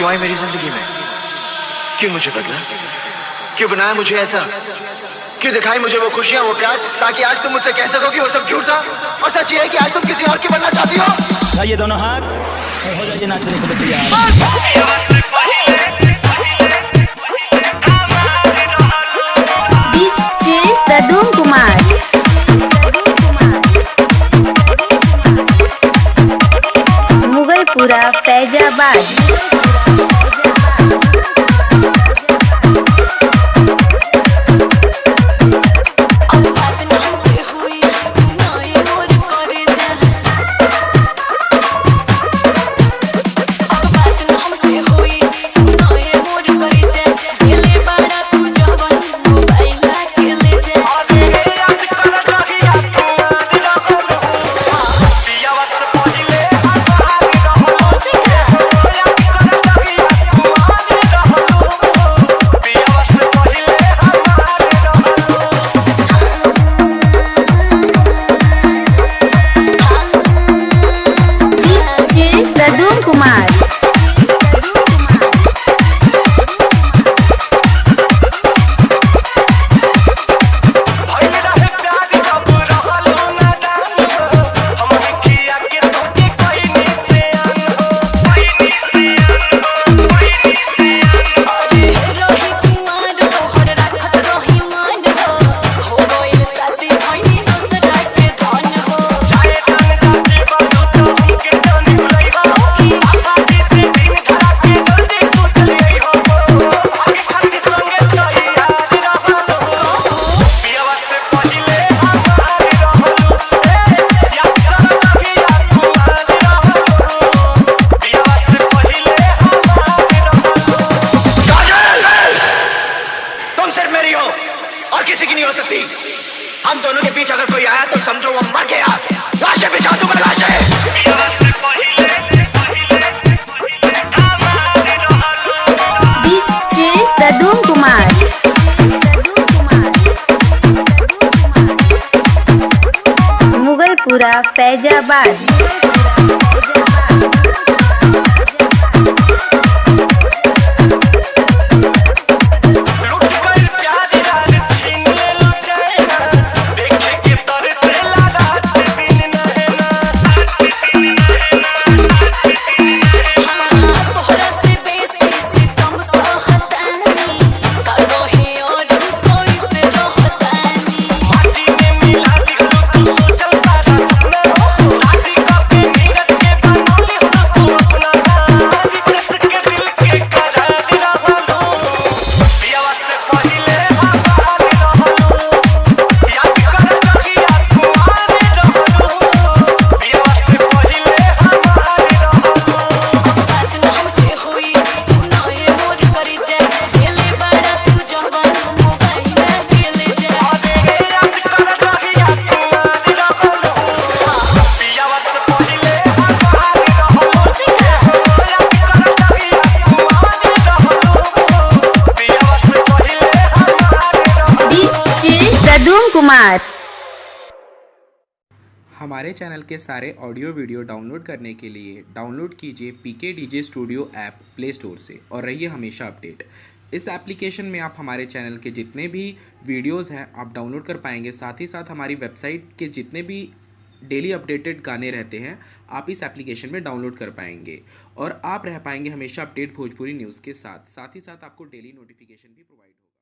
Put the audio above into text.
क्यों आई मेरी जिंदगी में? क्यों मुझे बदला? क्यों बनाया मुझे ऐसा? क्यों दिखाई मुझे वो खुशियां, वो प्यार, ताकि आज तुम मुझसे कह सको कि वो सब झूठ था और सच ये है कि आज तुम किसी और की बनना चाहती हो। लाइए दोनों हाथ और हो जाइए नाचने के लिए तैयार। डीजे प्रदूम कुमार, मुगलपुरा फैजाबाद। प्रदूम कुमार, और किसी की नहीं हो सकती। हम दोनों के बीच अगर कोई आया तो समझो वो मर गया। लाशें बिछा दूंगा, लाशें। डीजे प्रदूम कुमार, मुगलपुरा फैजाबाद। प्रदूम कुमार। हमारे चैनल के सारे ऑडियो वीडियो डाउनलोड करने के लिए डाउनलोड कीजिए PK DJ studio app play store से और रहिए हमेशा अपडेट। इस एप्लीकेशन में आप हमारे चैनल के जितने भी वीडियोस हैं आप डाउनलोड कर पाएंगे। साथ ही साथ हमारी वेबसाइट के जितने भी डेली अपडेटेड गाने रहते हैं आप इस एप्लीकेशन में डाउनलोड कर पाएंगे और आप रह पाएंगे हमेशा अपडेट भोजपुरी न्यूज़ के साथ। साथ ही साथ आपको डेली नोटिफिकेशन भी प्रोवाइड होगा।